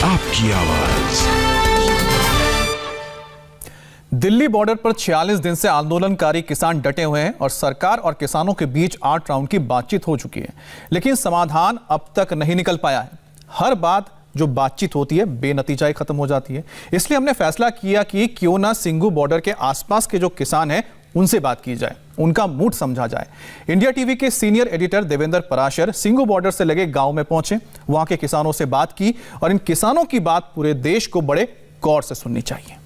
आपकी आवाज। दिल्ली बॉर्डर पर 46 दिन से आंदोलनकारी किसान डटे हुए हैं और सरकार और किसानों के बीच 8 राउंड की बातचीत हो चुकी है, लेकिन समाधान अब तक नहीं निकल पाया है। हर बात जो बातचीत होती है बेनतीजा ही खत्म हो जाती है। इसलिए हमने फैसला किया कि क्यों ना सिंघू बॉर्डर के आसपास के जो किसान हैं उनसे बात की जाए, उनका मूड समझा जाए। इंडिया टीवी के senior editor Devendra Parashar Singhu border से लगे गांव में पहुंचे, वहां के किसानों से बात की और इन किसानों की बात पूरे देश को बड़े गौर से सुननी चाहिए।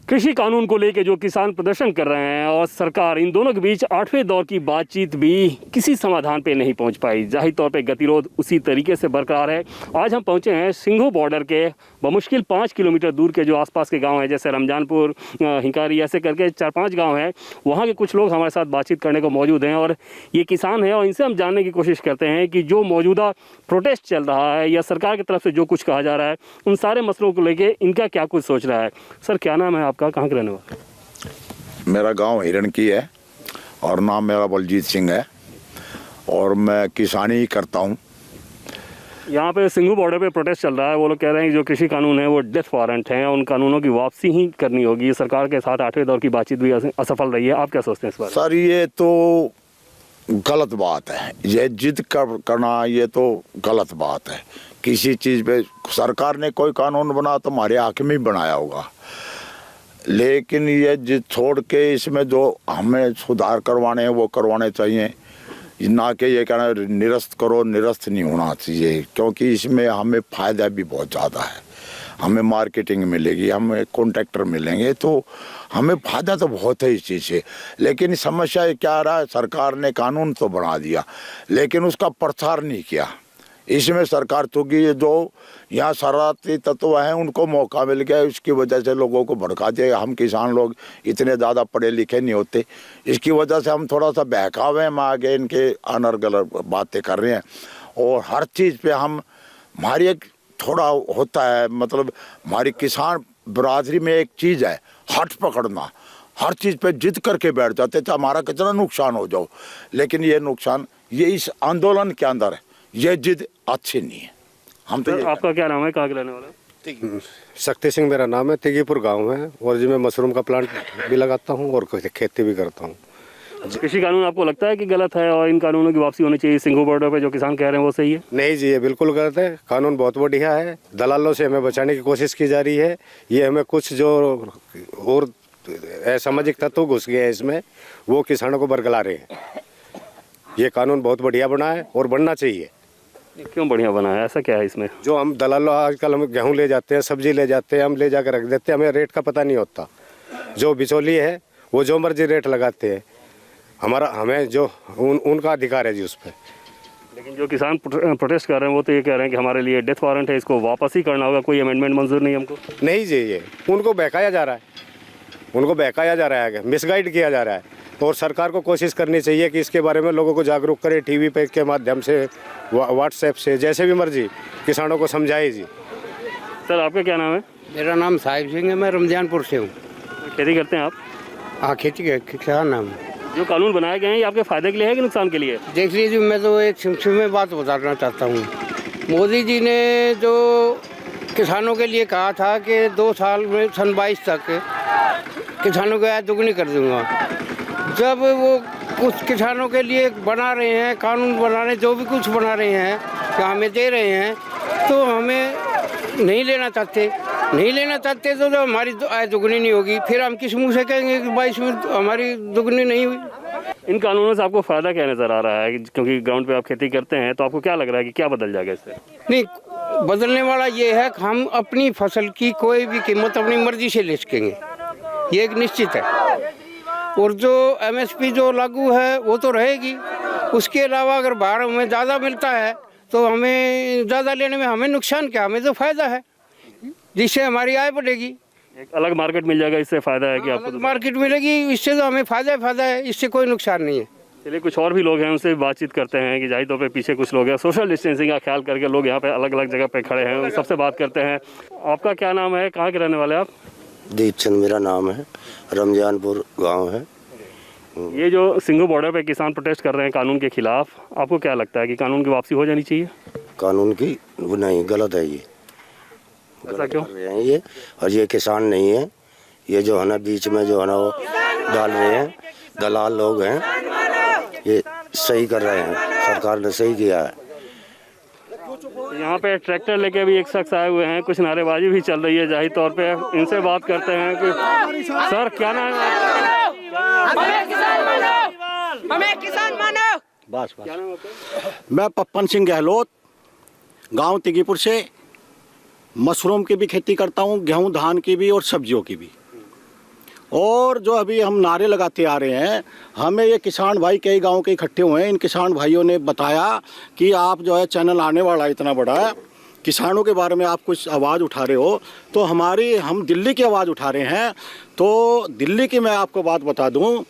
कृषि कानून को लेकर जो किसान प्रदर्शन कर रहे हैं और सरकार, इन दोनों के बीच 8वें दौर की बातचीत भी किसी समाधान पे नहीं पहुंच पाई। जाहिर तौर पे गतिरोध उसी तरीके से बरकरार है। आज हम पहुंचे हैं सिंघू बॉर्डर के बमुश्किल 5 किलोमीटर दूर के जो आसपास के गांव हैं, जैसे रमजानपुर, हिंकारी, ऐसे करके 4-5 गांव हैं। वहां के कुछ लोग हमारे साथ बातचीत करने को मौजूद हैं और ये किसान हैं और इनसे हम जानने की कोशिश करते हैं कि जो मौजूदा प्रोटेस्ट चल रहा है या सरकार की तरफ से जो कुछ कहा जा रहा है, उन सारे मसलों को लेकर इनका क्या कुछ सोच रहा है। सर, क्या नाम है आपका, कहाँ के रहने वाले? मेरा गांव हिरण की है और नाम मेरा बलजीत सिंह है और मैं किसानी ही करता हूं। यहाँ पे सिंघू बॉर्डर पे प्रोटेस्ट चल रहा है। वो लोग कह रहे हैं कि जो कृषि कानून है वो डेथ वारंट है, उन कानूनों की वापसी ही करनी होगी। सरकार के साथ 8वें दौर की बातचीत भी असफल रही है। आप क्या सोचते हैं इस बारे में? सर, ये तो गलत बात है। ये जिद करना ये तो गलत बात है। किसी चीज़ पे सरकार ने कोई कानून बना तो हमारे हक में ही बनाया होगा, लेकिन ये जिद छोड़ के इसमें जो हमें सुधार करवाने हैं वो करवाने चाहिए, ना कि ये कहना निरस्त करो। निरस्त नहीं होना चाहिए, क्योंकि इसमें हमें फ़ायदा भी बहुत ज़्यादा है। हमें मार्केटिंग मिलेगी, हमें कॉन्ट्रैक्टर मिलेंगे, तो हमें फ़ायदा तो बहुत है इस चीज़ से। लेकिन समस्या क्या रहा है, सरकार ने कानून तो बना दिया लेकिन उसका प्रचार नहीं किया। इसमें सरकार चूँकि जो यहाँ शरारती तत्व हैं उनको मौका मिल गया, इसकी वजह से लोगों को भड़का दिया। हम किसान लोग इतने ज़्यादा पढ़े लिखे नहीं होते, इसकी वजह से हम थोड़ा सा बहकावे में आगे इनके अनर्गल बातें कर रहे हैं। और हर चीज़ पे हमारी एक थोड़ा होता है, मतलब हमारी किसान बरादरी में एक चीज़ है हट पकड़ना। हर चीज़ पे जिद करके बैठ जाते थे हमारा कितना नुकसान हो जाओ, लेकिन ये नुकसान ये इस आंदोलन के अंदर है। ये जिद अच्छी नहीं है। हम तो आपका क्या नाम है, कहाँ के रहने वाला? शक्ति सिंह मेरा नाम है, तिगीपुर गांव है और जी मैं मशरूम का प्लांट भी लगाता हूं और खेती भी करता हूं। कृषि कानून आपको लगता है कि गलत है और इन कानूनों की वापसी होनी चाहिए? सिंघू बॉर्डर पे जो किसान कह रहे हैं वो सही है? नहीं जी, ये बिल्कुल गलत है। कानून बहुत बढ़िया है। दलालों से हमें बचाने की कोशिश की जा रही है। ये हमें कुछ जो और असामाजिक तत्व घुस गए हैं इसमें, वो किसानों को बरगला रहे हैं। ये कानून बहुत बढ़िया बना है और बनना चाहिए। क्यों बढ़िया बना है, ऐसा क्या है इसमें? जो हम दलालों, आजकल हम गेहूँ ले जाते हैं, सब्जी ले जाते हैं, हम ले जाकर रख देते हैं, हमें रेट का पता नहीं होता। जो बिचौली है वो जो मर्जी रेट लगाते हैं। हमें जो उनका अधिकार है जी उस पर। लेकिन जो किसान प्रोटेस्ट कर रहे हैं वो तो ये कह रहे हैं कि हमारे लिए डेथ वारंट है, इसको वापस ही करना होगा, कोई अमेंडमेंट मंजूर नहीं हमको। नहीं जी, ये उनको बहकाया जा रहा है, मिसगाइड किया जा रहा है। और सरकार को कोशिश करनी चाहिए कि इसके बारे में लोगों को जागरूक करे, टीवी पे के माध्यम से, व्हाट्सएप से, जैसे भी मर्जी किसानों को समझाए जी। सर, आपका क्या नाम है? मेरा नाम साहिब सिंह है, मैं रमजानपुर से हूँ। खेती करते हैं आप? हाँ, खेती का किसान नाम। जो कानून बनाए गए हैं ये आपके फायदे के लिए है कि नुकसान के लिए? देख लीजिए, मैं तो एक सिलसिले में बात बताना चाहता हूँ। मोदी जी ने जो किसानों के लिए कहा था कि 2 साल में सन 22 तक किसानों की आय दुगनी कर दूंगा, जब वो कुछ किसानों के लिए बना रहे हैं, कानून बना रहे हैं, जो भी कुछ बना रहे हैं, क्या हमें दे रहे हैं, तो हमें नहीं लेना चाहते तो हमारी आय दुगनी नहीं होगी। फिर हम किस मुँह से कहेंगे कि 22 में हमारी दुगनी नहीं हुई। इन कानूनों से आपको फ़ायदा क्या नज़र आ रहा है? क्योंकि ग्राउंड पे आप खेती करते हैं, तो आपको क्या लग रहा है कि क्या बदल जाएगा इससे? नहीं, बदलने वाला ये है कि हम अपनी फसल की कोई भी कीमत अपनी मर्जी से ले सकेंगे, ये एक निश्चित है। और जो MSP जो लागू है वो तो रहेगी। उसके अलावा अगर बाहर हमें ज़्यादा मिलता है तो हमें ज़्यादा लेने में हमें नुकसान क्या, हमें तो फ़ायदा है, जिससे हमारी आय बढ़ेगी। एक अलग मार्केट मिल जाएगा, इससे फ़ायदा है कि आपको? अलग मार्केट मिलेगी, इससे तो हमें फ़ायदा है, इससे कोई नुकसान नहीं है। चलिए, कुछ और भी लोग हैं, उनसे बातचीत करते हैं कि जाहिर तौर पे पीछे कुछ लोग हैं, सोशल डिस्टेंसिंग का ख्याल करके लोग यहाँ पे अलग अलग जगह पे खड़े हैं, उन सबसे बात करते हैं। आपका क्या नाम है, कहाँ के रहने वाले आप? दीपचंद मेरा नाम है, रमजानपुर गांव है। ये जो सिंघू बॉर्डर पे किसान प्रोटेस्ट कर रहे हैं कानून के खिलाफ, आपको क्या लगता है कि कानून की वापसी हो जानी चाहिए? कानून की वो नहीं, गलत है ये। ऐसा क्यों? कर रहे हैं ये, और ये किसान नहीं है, ये जो है ना बीच में जो है ना वो डाल रहे हैं, दलाल लोग हैं, ये सही कर रहे हैं, सरकार ने सही किया है। यहाँ पे ट्रैक्टर लेके भी एक शख्स आए हुए हैं, कुछ नारेबाजी भी चल रही है जाहिर तौर पे। इनसे बात करते हैं कि सर क्या नाम है? हमें किसान मानो। बस मैं पप्पन सिंह गहलोत, गांव तिगीपुर से मशरूम की भी खेती करता हूं, गेहूं धान की भी और सब्जियों की भी। और जो अभी हम नारे लगाते आ रहे हैं, हमें ये किसान भाई कई गांव के इकट्ठे हुए हैं, इन किसान भाइयों ने बताया कि आप जो है चैनल आने वाला इतना बड़ा है, किसानों के बारे में आप कुछ आवाज़ उठा रहे हो, तो हम दिल्ली की आवाज़ उठा रहे हैं। तो दिल्ली की मैं आपको बात बता दूं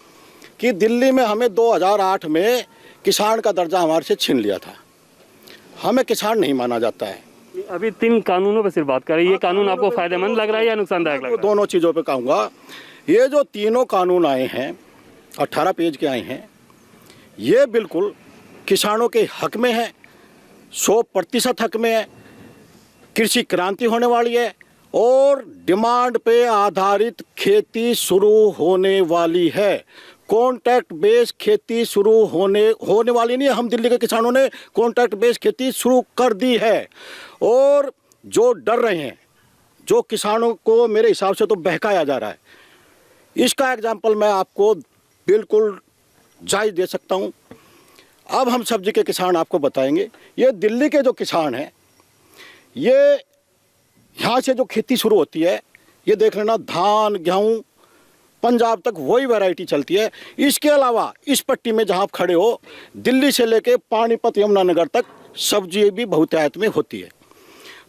कि दिल्ली में हमें 2008 में किसान का दर्जा हमारे से छीन लिया था, हमें किसान नहीं माना जाता है। अभी 3 कानूनों पे सिर्फ बात करें, ये कानून आपको फायदेमंद लग रहा है या नुकसानदायक लग रहा है? दोनों चीज़ों पे कहूँगा, ये जो तीनों कानून आए हैं 18 पेज के आए हैं, ये बिल्कुल किसानों के हक में है, 100% हक में है। कृषि क्रांति होने वाली है और डिमांड पे आधारित खेती शुरू होने वाली है। कॉन्ट्रैक्ट बेस खेती शुरू होने वाली नहीं है, हम दिल्ली के किसानों ने कॉन्ट्रैक्ट बेस खेती शुरू कर दी है। और जो डर रहे हैं, जो किसानों को मेरे हिसाब से तो बहकाया जा रहा है, इसका एग्जाम्पल मैं आपको बिल्कुल जायज़ दे सकता हूँ। अब हम सब्जी के किसान आपको बताएंगे। ये दिल्ली के जो किसान हैं, ये यहाँ से जो खेती शुरू होती है, ये देख लेना, धान गेहूँ पंजाब तक वही वैरायटी चलती है। इसके अलावा इस पट्टी में जहाँ आप खड़े हो, दिल्ली से लेके पानीपत यमुनानगर तक सब्जी भी बहुतायत में होती है।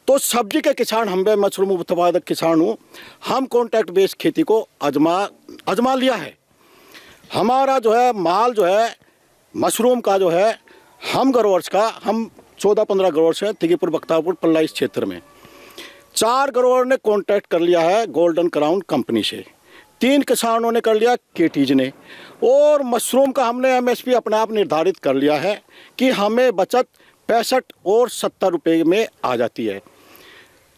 तो सब्जी के किसान, हम भी मशरूम उत्पादक किसान हूँ, हम कॉन्ट्रैक्ट बेस खेती को आजमा लिया है। हमारा जो है माल जो है मशरूम का जो है, हम ग्रोवर्स का, हम 14-15 ग्रोवर्स हैं तिगीपुर, बख्तापुर, पल्ला इस क्षेत्र में। 4 ग्रोवर ने कॉन्ट्रैक्ट कर लिया है गोल्डन क्राउन कंपनी से, 3 किसानों ने कर लिया केटीज ने, और मशरूम का हमने MSP अपने आप निर्धारित कर लिया है कि हमें बचत 65 और 70 रुपये में आ जाती है।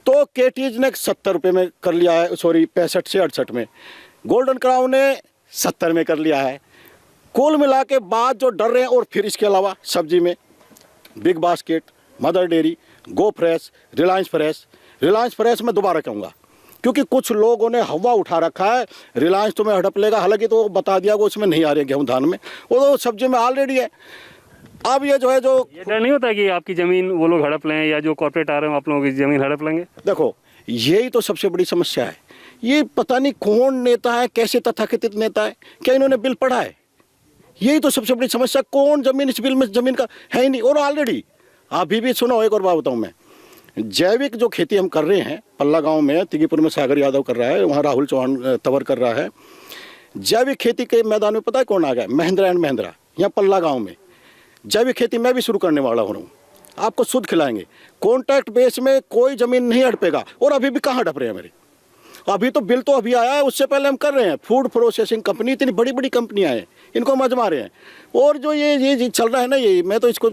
तो केटीज ने 70 रुपये में कर लिया है, 65 से 68 में, गोल्डन क्राउन ने 70 में कर लिया है। कुल मिला के बाद जो डर रहे हैं, और फिर इसके अलावा सब्जी में बिग बास्केट, मदर डेयरी, गो फ्रेश, रिलायंस फ्रेश मैं दोबारा कहूँगा, क्योंकि कुछ लोगों ने हवा उठा रखा है रिलायंस तुम्हें हड़प लेगा, हालांकि तो बता दिया वो उसमें नहीं आ रहे गेहूँ धान में, वो तो सब्जी में ऑलरेडी है। अब ये जो है, जो ये डर नहीं होता कि आपकी ज़मीन वो लोग हड़प लें, या जो कॉर्पोरेट आ रहे हैं आप लोगों की ज़मीन हड़प लेंगे? देखो, यही तो सबसे बड़ी समस्या है। ये पता नहीं कौन नेता है, कैसे तथाकथित नेता है, क्या इन्होंने बिल पढ़ा है? यही तो सबसे बड़ी समस्या, कौन जमीन, इस बिल में जमीन का है ही नहीं। और ऑलरेडी अभी भी सुनो, एक और बात बताऊँ मैं, जैविक जो खेती हम कर रहे हैं पल्ला गांव में, तिगीपुर में सागर यादव कर रहा है, वहाँ राहुल चौहान तंवर कर रहा है। जैविक खेती के मैदान में पता है कौन आ गया? महिंद्रा एंड महिंद्रा, यहाँ पल्ला गांव में जैविक खेती मैं भी शुरू करने वाला हूँ, आपको शुद्ध खिलाएंगे। कॉन्ट्रैक्ट बेस में कोई ज़मीन नहीं हड़पेगा। और अभी भी कहाँ हड़प रहे हैं मेरे, अभी तो बिल तो अभी आया है, उससे पहले हम कर रहे हैं। फूड प्रोसेसिंग कंपनी, इतनी बड़ी बड़ी कंपनियां हैं, इनको हम आजमा रहे हैं। और जो ये चल रहा है ना, ये मैं तो इसको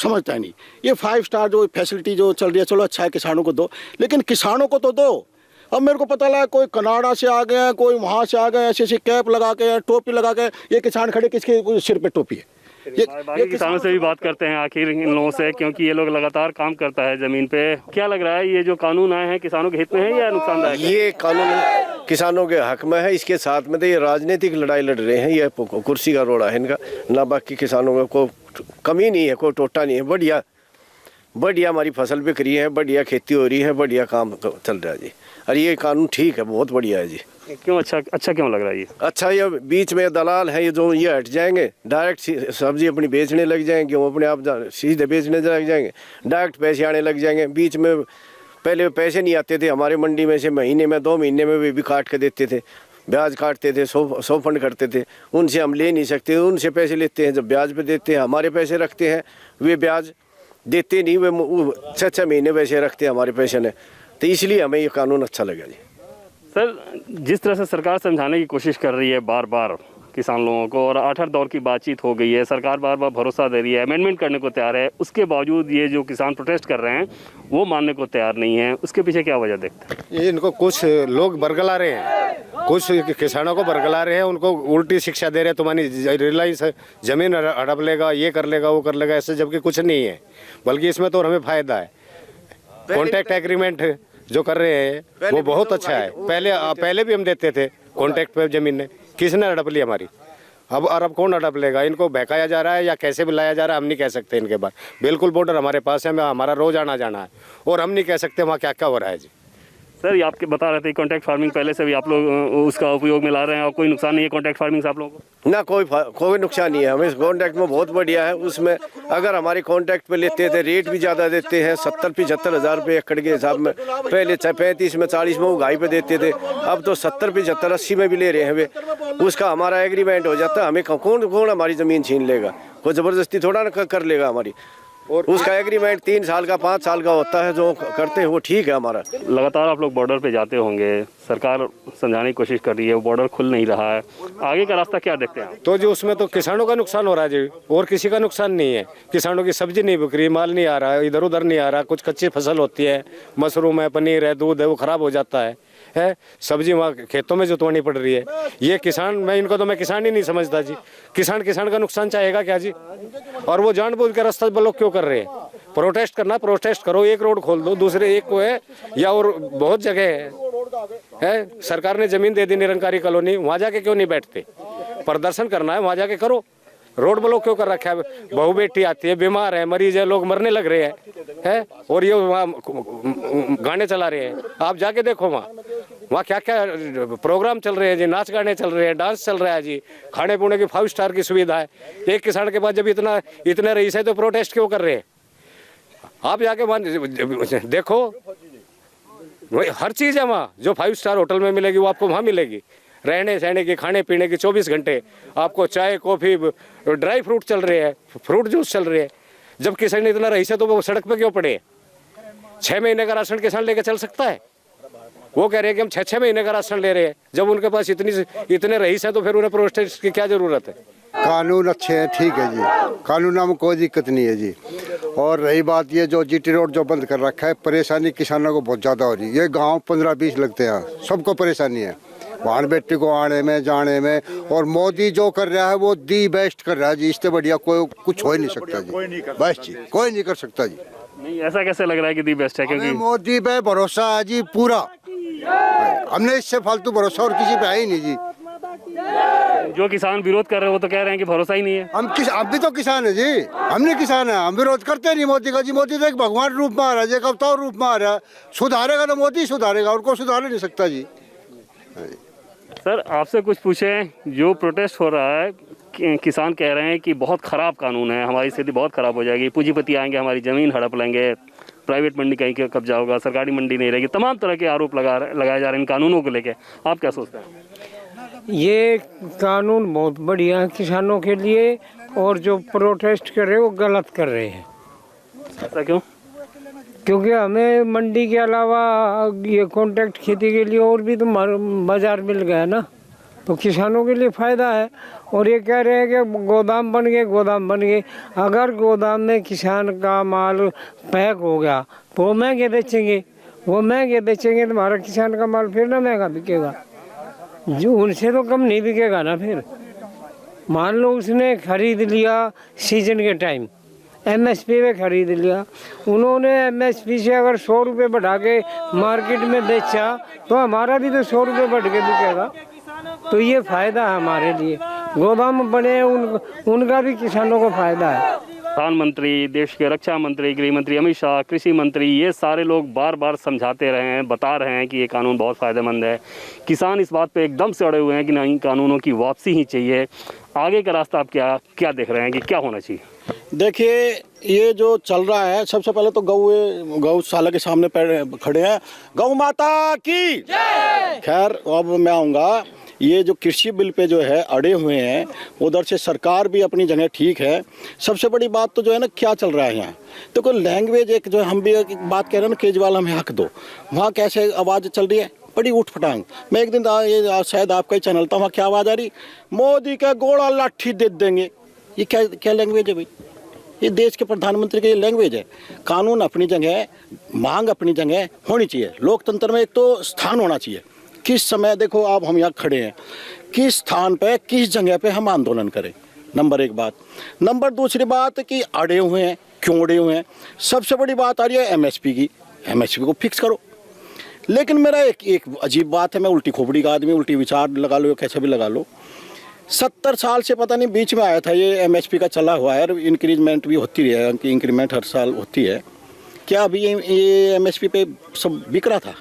समझता ही नहीं। ये 5 स्टार जो फैसिलिटी जो चल रही है, चलो अच्छा है, किसानों को दो, लेकिन किसानों को तो दो। अब मेरे को पता लगा कोई कनाडा से आ गया, कोई वहाँ से आ गया, ऐसे कैप लगा के, टोपी लगा के, ये किसान खड़े, किसके सिर पे टोपी है? ये किसानों से भी बात करते हैं आखिर इन लोगों से, क्योंकि ये लोग लगातार काम करता है ज़मीन पे। क्या लग रहा है, ये जो कानून आए हैं किसानों के हित में है या नुकसानदायक? ये कानून किसानों के हक में है, इसके साथ में तो ये राजनीतिक लड़ाई लड़ रहे हैं, ये कुर्सी का रोड़ा है इनका, ना बाकी किसानों को कमी नहीं है, कोई टोटा नहीं है। बढ़िया हमारी फसल बिक रही है, बढ़िया खेती हो रही है, बढ़िया काम चल रहा है जी। और ये कानून ठीक है, बहुत बढ़िया है जी। क्यों अच्छा क्यों लग रहा है ये? अच्छा, ये बीच में दलाल है, ये जो ये हट जाएंगे, डायरेक्ट सब्जी अपनी बेचने लग जाएंगे, गेहूँ अपने आप सीधे बेचने लग जाएंगे, डायरेक्ट पैसे आने लग जाएंगे। बीच में पहले पैसे नहीं आते थे हमारे मंडी में से, महीने में 2 महीने में भी काट के देते थे, ब्याज काटते थे, 100 फंड करते थे, उनसे हम ले नहीं सकते, उनसे पैसे लेते हैं, जब ब्याज पे देते हैं, हमारे पैसे रखते हैं, वे ब्याज देते नहीं, वे 6 महीने पैसे रखते हैं हमारे पैसे ने। तो इसलिए हमें ये कानून अच्छा लगा जी। सर, जिस तरह से सरकार समझाने की कोशिश कर रही है बार बार किसान लोगों को और 8 दौर की बातचीत हो गई है, सरकार बार बार भरोसा दे रही है, अमेंडमेंट करने को तैयार है, उसके बावजूद ये जो किसान प्रोटेस्ट कर रहे हैं वो मानने को तैयार नहीं है, उसके पीछे क्या वजह देखते हैं? ये इनको कुछ लोग बरगला रहे हैं, कुछ किसानों को बरगला रहे हैं, उनको उल्टी शिक्षा दे रहे हैं, तुम्हारी रिलायंस जमीन हड़प लेगा, ये कर लेगा, वो कर लेगा, ऐसे जबकि कुछ नहीं है, बल्कि इसमें तो हमें फायदा है। कॉन्ट्रैक्ट एग्रीमेंट जो कर रहे हैं वो बहुत अच्छा है। पहले भी हम देते थे कॉन्ट्रैक्ट पे जमीन ने, किसने हड़प ली हमारी? अब कौन हड़प लेगा? इनको बहकाया जा रहा है या कैसे भी लाया जा रहा है हम नहीं कह सकते इनके बारे। बिल्कुल बॉर्डर हमारे पास है, हमारा रोज आना जाना है और हम नहीं कह सकते वहाँ क्या क्या हो रहा है जी। सर, ये आपके बता रहे थे कॉन्ट्रैक्ट फार्मिंग पहले से भी आप लोग उसका उपयोग में ला रहे हैं और कोई नुकसान नहीं है कॉन्ट्रैक्ट फार्मिंग से आप लोगों को? ना, कोई नुकसान नहीं है हमें। कॉन्ट्रैक्ट में बहुत बढ़िया है। उसमें अगर हमारे कॉन्ट्रैक्ट पे लेते थे रेट भी ज़्यादा देते हैं, 70-75 हज़ार रुपये एकड़ के हिसाब में। पहले 35 में 40 में उगाई पे देते थे, अब तो 70-75 80 में भी ले रहे हैं वे। उसका हमारा एग्रीमेंट हो जाता है, हमें कौन हमारी ज़मीन छीन लेगा? कोई ज़बरदस्ती थोड़ा ना कर लेगा हमारी। और उसका एग्रीमेंट 3 साल का 5 साल का होता है, जो करते हैं वो ठीक है हमारा। लगातार आप लोग बॉर्डर पे जाते होंगे, सरकार समझाने की कोशिश कर रही है, वो बॉर्डर खुल नहीं रहा है, आगे का रास्ता क्या देखते हैं? तो जो उसमें तो किसानों का नुकसान हो रहा है जी, और किसी का नुकसान नहीं है। किसानों की सब्जी नहीं बिक रही, माल नहीं आ रहा है, इधर उधर नहीं आ रहा, कुछ कच्ची फसल होती है, मशरूम है, पनीर है, दूध है, वो खराब हो जाता है सब्जी वहाँ खेतों में जुतवानी पड़ रही है। ये किसान, मैं किसान ही नहीं समझता जी। किसान का नुकसान चाहेगा क्या जी? और वो जानबूझ के रास्ता ब्लॉक क्यों कर रहे हैं? प्रोटेस्ट करना, प्रोटेस्ट करो, एक रोड खोल दो, दूसरे एक को है, या और बहुत जगह है। सरकार ने जमीन दे दी निरंकारी कॉलोनी, वहाँ जाके क्यों नहीं बैठते? प्रदर्शन करना है वहाँ जाके करो, रोड ब्लॉक क्यों कर रखा है? बहू बेटी आती है, बीमार है, मरीज है, लोग मरने लग रहे हैं और ये वहाँ गाने चला रहे हैं। आप जाके देखो वहाँ क्या क्या प्रोग्राम चल रहे हैं जी, नाच गाने चल रहे हैं, डांस चल रहा है जी, खाने पीने की 5 स्टार की सुविधा है। एक किसान के पास जब इतने रईस है तो प्रोटेस्ट क्यों कर रहे हैं? आप जाके वहाँ देखो, हर चीज़ है वहाँ, जो 5 स्टार होटल में मिलेगी वो आपको वहाँ मिलेगी। रहने सहने की, खाने पीने की 24 घंटे आपको चाय कॉफ़ी, ड्राई फ्रूट चल रहे हैं, फ्रूट जूस चल रहे हैं। जब किसान इतना रईस है तो वो सड़क पे क्यों पड़े? 6 महीने का राशन किसान लेके चल सकता है? वो कह रहे हैं कि हम 6 महीने का राशन ले रहे हैं। जब उनके पास इतने रईस हैं तो फिर उन्हें प्रोटेस्ट की क्या ज़रूरत है? कानून अच्छे हैं, ठीक है जी, कानून में कोई दिक्कत नहीं है जी। और रही बात ये जो जीटी रोड जो बंद कर रखा है, परेशानी किसानों को बहुत ज़्यादा हो रही है। ये गांव 15-20 लगते हैं, सबको परेशानी है वाहन बेटी को आने में जाने में। और मोदी जो कर रहा है वो दी बेस्ट कर रहा है जी, इससे बढ़िया कोई कुछ हो ही नहीं सकता जी। बस जी, कोई नहीं कर सकता जी। नहीं, ऐसा कैसे लग रहा है कि दी बेस्ट है? क्योंकि मोदी पे भरोसा है जी पूरा, हमने इससे फालतू भरोसा और किसी पे है ही नहीं जी। जो किसान विरोध कर रहे हो वो तो कह रहे हैं कि भरोसा ही नहीं है। हम भी तो किसान है जी, हमने किसान है, हम विरोध करते नहीं मोदी का जी। मोदी तो एक भगवान रूप में आ रहा है, एक अवतार रूप में आ रहा है। सुधारेगा तो मोदी सुधारेगा, और कोई सुधार नहीं सकता जी। सर, आपसे कुछ पूछें, जो प्रोटेस्ट हो रहा है, किसान कह रहे हैं कि बहुत ख़राब कानून है, हमारी स्थिति बहुत ख़राब हो जाएगी, पूंजीपति आएंगे, हमारी ज़मीन हड़प लेंगे, प्राइवेट मंडी कहीं का कब्जा होगा, सरकारी मंडी नहीं रहेगी, तमाम तरह के आरोप लगाए जा रहे हैं इन कानूनों को लेके। आप क्या सोचते हैं? ये कानून बहुत बढ़िया है किसानों के लिए, और जो प्रोटेस्ट कर रहे हैं वो गलत कर रहे हैं। ऐसा क्यों? क्योंकि हमें मंडी के अलावा ये कॉन्ट्रैक्ट खेती के लिए और भी तो बाजार मिल गया ना, तो किसानों के लिए फ़ायदा है। और ये कह रहे हैं कि गोदाम बन गए। अगर गोदाम में किसान का माल पैक हो गया तो वो महंगे बेचेंगे तो हमारा किसान का माल फिर ना महंगा बिकेगा, जो उनसे तो कम नहीं बिकेगा ना। फिर मान लो उसने खरीद लिया सीजन के टाइम, MSP में खरीद लिया, उन्होंने MSP से अगर 100 रुपये बढ़ा के मार्केट में बेचा तो हमारा भी तो 100 रुपये बढ़ के बिकेगा। तो ये फ़ायदा है हमारे लिए, गोदाम बने उनका भी किसानों को फ़ायदा है। प्रधानमंत्री, देश के रक्षा मंत्री, गृह मंत्री अमित शाह, कृषि मंत्री, ये सारे लोग बार बार समझाते रहे हैं, बता रहे हैं कि ये कानून बहुत फ़ायदेमंद है। किसान इस बात पे एकदम से अड़े हुए हैं कि नहीं, कानूनों की वापसी ही चाहिए। आगे का रास्ता आप क्या देख रहे हैं कि क्या होना चाहिए? देखिए, ये जो चल रहा है, सबसे पहले तो गौशाला के सामने खड़े हैं, गौ माता की जय। खैर, अब मैं आऊँगा, ये जो कृषि बिल पे जो है अड़े हुए हैं, उधर से सरकार भी अपनी जगह ठीक है। सबसे बड़ी बात तो जो है ना, क्या चल रहा है यहाँ, तो कोई लैंग्वेज एक जो हम भी एक बात कह रहे हैं ना, केजरीवाल हमें हक दो, वहाँ कैसे आवाज़ चल रही है, बड़ी उठ फटांग। मैं एक दिन शायद आपका ही चैनल था, वहाँ क्या आवाज़ आ रही, मोदी का गोला लाठी दे देंगे। ये क्या क्या लैंग्वेज है भाई? ये देश के प्रधानमंत्री की लैंग्वेज है। कानून अपनी जगह है, मांग अपनी जगह होनी चाहिए। लोकतंत्र में एक तो स्थान होना चाहिए। किस समय देखो आप हम यहाँ खड़े हैं, किस स्थान पे किस जगह पे हम आंदोलन करें, नंबर एक बात। नंबर दूसरी बात कि अड़े हुए हैं, क्यों अड़े हुए हैं? सबसे बड़ी बात आ रही है एमएसपी की। एमएसपी को फिक्स करो। लेकिन मेरा एक अजीब बात है, मैं उल्टी खोपड़ी का आदमी, उल्टी विचार लगा लो या कैसे भी लगा लो, 70 साल से पता नहीं बीच में आया था ये एमएसपी का चला हुआ है, इंक्रीजमेंट भी होती है, उनकी इंक्रीमेंट हर साल होती है। क्या अभी ये एमएसपी पे सब बिक रहा था?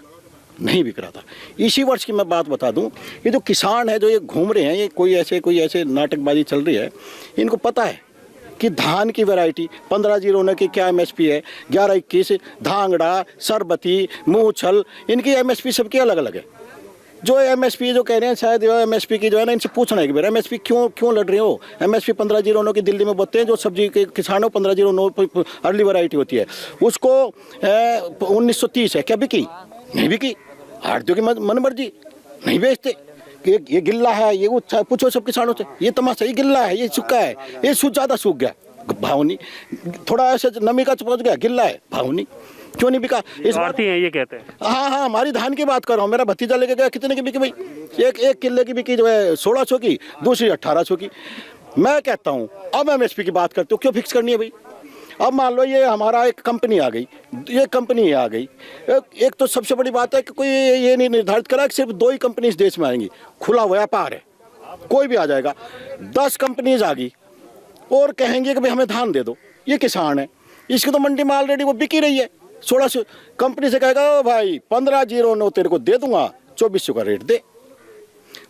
नहीं बिक रहा था। इसी वर्ष की मैं बात बता दूं, ये जो किसान है जो ये घूम रहे हैं, ये कोई ऐसे नाटकबाजी चल रही है। इनको पता है कि धान की वैरायटी 1509 की क्या एमएसपी है, 1121, धांगड़ा, सरबती, मूछल, इनकी एमएसपी सबकी अलग अलग है। जो एमएसपी जो कह रहे हैं, शायद एमएसपी की जो है ना, इनसे पूछना है कि भाई एमएसपी क्यों लड़ रहे हो? एमएसपी 1509 की दिल्ली में बोलते हैं, जो सब्जी के किसानों 1509 अर्ली वैरायटी होती है, उसको 1930 है। क्या बिकी? नहीं बिकी। आड़तियों की मन मर्जी, नहीं बेचते। ये गिल्ला है, ये पूछो सब किसानों से, ये तमाशा, ये गिल्ला है, ये सूखा है, ये ज़्यादा सूख गया, भाव नहीं। थोड़ा ऐसे नमी का पहुंच गया, गिल्ला है, भाव नहीं। क्यों नहीं बिका? इस बात हैं ये कहते हैं। हाँ, हमारी धान की बात कर रहा हूँ। मेरा भतीजा लेके गया, कितने की बिकी भाई? एक किले की बिकी जो है 1600 की, दूसरी 1800 की। मैं कहता हूँ अब एमएसपी की बात करते हो, क्यों फिक्स करनी है भाई? अब मान लो ये हमारा एक कंपनी आ गई, ये कंपनी आ गई। एक तो सबसे बड़ी बात है कि कोई ये नहीं निर्धारित करा कि सिर्फ 2 ही कंपनी इस देश में आएंगी। खुला व्यापार है, कोई भी आ जाएगा। 10 कंपनीज आ गई और कहेंगे कि भाई हमें धान दे दो। ये किसान है, इसकी तो मंडी में ऑलरेडी वो बिकी रही है। 1600 कंपनी से कहेगा ओ भाई 1509 तेरे को दे दूंगा, 2400 का रेट दे।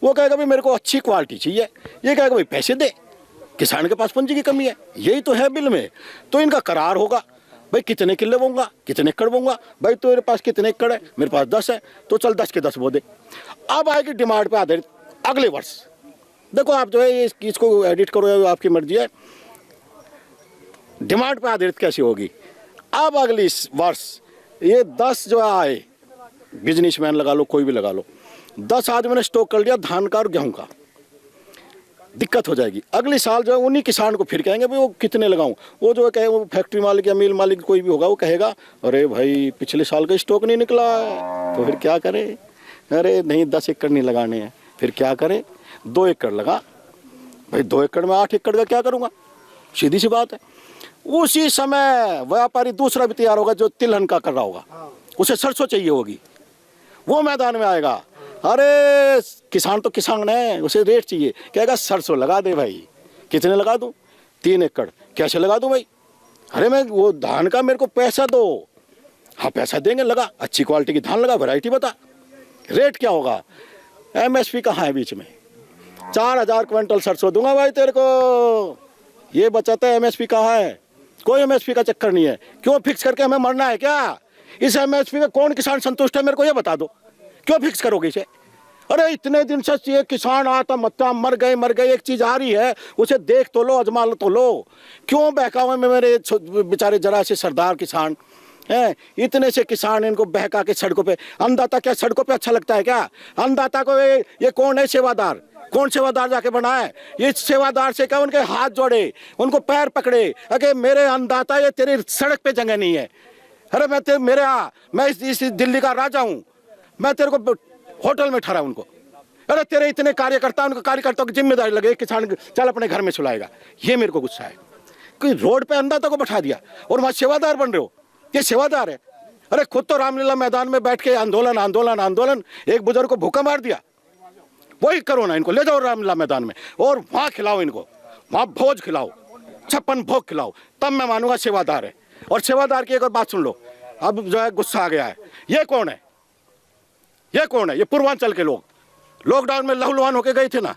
वो कहेगा भाई मेरे को अच्छी क्वालिटी चाहिए, ये कहेगा भाई पैसे दे। किसान के पास पूंजी की कमी है, यही तो है बिल में। तो इनका करार होगा, भाई कितने किले बोऊंगा, कितने एकड़ बोऊंगा। भाई तेरे पास कितने एकड़ है? मेरे पास 10 है, तो चल 10 के 10 बो दे। अब आएगी डिमांड पे आधारित अगले वर्ष। देखो आप जो है इसको एडिट करो, आपकी मर्जी है। डिमांड पे आधारित कैसी होगी? अब अगली वर्ष ये 10 जो आए, बिजनेसमैन लगा लो, कोई भी लगा लो, 10 आदमी ने स्टॉक कर लिया धान का और गेहूं का, दिक्कत हो जाएगी। अगले साल जो है उन्हीं किसान को फिर कहेंगे भाई वो कितने लगाऊं। वो जो कहे, वो फैक्ट्री मालिक या मिल मालिक कोई भी होगा, वो कहेगा अरे भाई पिछले साल का स्टॉक नहीं निकला है, तो फिर क्या करें? अरे नहीं 10 एकड़ नहीं लगाने हैं, फिर क्या करें? 2 एकड़ लगा। भाई 2 एकड़ में 8 एकड़ का क्या करूँगा? सीधी सी बात है। उसी समय व्यापारी दूसरा भी तैयार होगा जो तिलहन का कर रहा होगा, उसे सरसों चाहिए होगी, वो मैदान में आएगा। अरे किसान तो किसान है, उसे रेट चाहिए, कहेगा सरसों लगा दे भाई। कितने लगा दूं? 3 एकड़। कैसे लगा दूं भाई? अरे मैं वो धान का मेरे को पैसा दो। हाँ पैसा देंगे, लगा, अच्छी क्वालिटी की धान लगा, वैरायटी बता, रेट क्या होगा? एमएसपी कहाँ है बीच में? 4000 क्विंटल सरसों दूंगा भाई तेरे को, ये बचाता है। एमएसपी कहाँ है? कोई एमएसपी का चक्कर नहीं है। क्यों फिक्स करके हमें मरना है क्या? इस एमएसपी में कौन किसान संतुष्ट है, मेरे को ये बता दो। क्यों फिक्स करोगे इसे? अरे इतने दिन से ये किसान आता मत्ता मर गए। एक चीज आ रही है, उसे देख तो लो, अजमा तो लो। क्यों बहकावे में मेरे बेचारे जरा से सरदार किसान हैं? इतने से किसान इनको बहका के सड़कों पे। अन्नदाता क्या सड़कों पे अच्छा लगता है क्या? अन्नदाता को ये कौन है सेवादार? कौन सेवादार जाके बना है? ये सेवादार से क्या उनके हाथ जोड़े, उनको पैर पकड़े, अरे मेरे अन्नदाता ये तेरी सड़क पे जगह नहीं है। अरे मैं इस दिल्ली का राजा हूँ, मैं तेरे को होटल में ठहरा उनको। अरे तेरे इतने कार्यकर्ता, उनको कार्यकर्ताओं की जिम्मेदारी लगे, किसान चल अपने घर में सुलाएगा। ये मेरे को गुस्सा है। कोई रोड पे अन्नदाता को बैठा दिया और वहाँ सेवादार बन रहे हो, ये सेवादार है? अरे खुद तो रामलीला मैदान में बैठ के आंदोलन, एक बुजुर्ग को भूखा मार दिया। वही करो ना, इनको ले जाओ रामलीला मैदान में और वहाँ खिलाओ, इनको वहाँ भोज खिलाओ, 56 भोग खिलाओ, तब मैं मानूंगा सेवादार है। और सेवादार की एक और बात सुन लो, अब जो है गुस्सा आ गया है। ये कौन है? ये पूर्वांचल के लोग लॉकडाउन में लहूलुहान होके गए थे ना।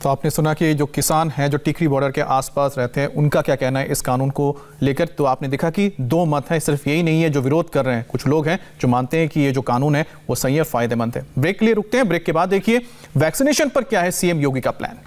तो आपने सुना कि जो किसान हैं जो टिकरी बॉर्डर के आसपास रहते हैं, उनका क्या कहना है इस कानून को लेकर। तो आपने देखा कि 2 मत हैं, सिर्फ यही नहीं है जो विरोध कर रहे हैं। कुछ लोग हैं जो मानते हैं कि ये जो कानून है वो सही है, फायदेमंद है। ब्रेक के लिए रुकते हैं, ब्रेक के बाद देखिए वैक्सीनेशन पर क्या है सीएम योगी का प्लान।